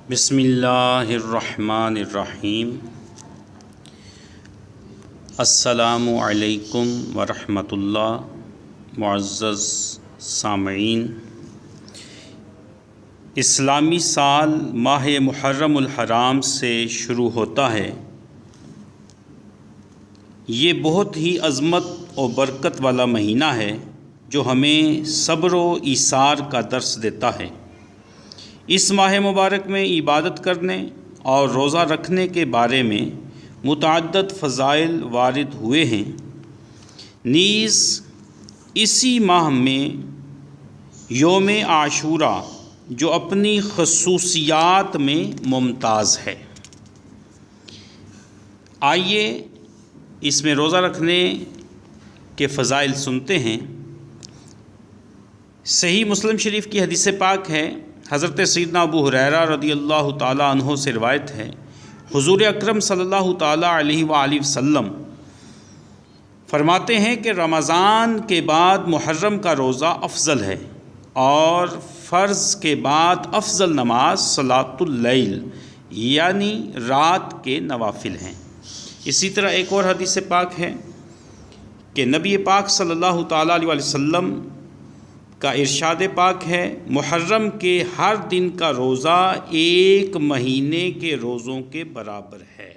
بسم اللہ الرحمن الرحیم۔ السلام علیکم ورحمۃ اللہ۔ معزز سامعین، اسلامی سال ماہ محرم الحرام سے شروع ہوتا ہے۔ یہ بہت ہی عظمت اور برکت والا مہینہ ہے جو ہمیں صبر و ایثار کا درس دیتا ہے۔ اس ماہ مبارک میں عبادت کرنے اور روزہ رکھنے کے بارے میں متعدد فضائل وارد ہوئے ہیں۔ نیز اسی ماہ میں یوم عاشوراء جو اپنی خصوصیات میں ممتاز ہے۔ آئیے اس میں روزہ رکھنے کے فضائل سنتے ہیں۔ صحیح مسلم شریف کی حدیث پاک ہے، حضرت سیدنا ابو ہریرہ رضی اللہ تعالیٰ عنہ سے روایت ہے، حضور اکرم صلی اللہ تعالیٰ علیہ وآلہ وسلم فرماتے ہیں کہ رمضان کے بعد محرم کا روزہ افضل ہے، اور فرض کے بعد افضل نماز صلاۃ اللیل یعنی رات کے نوافل ہیں۔ اسی طرح ایک اور حدیث پاک ہے کہ نبی پاک صلی اللہ تعالیٰ علیہ وسلم کا ارشاد پاک ہے، محرم کے ہر دن کا روزہ ایک مہینے کے روزوں کے برابر ہے۔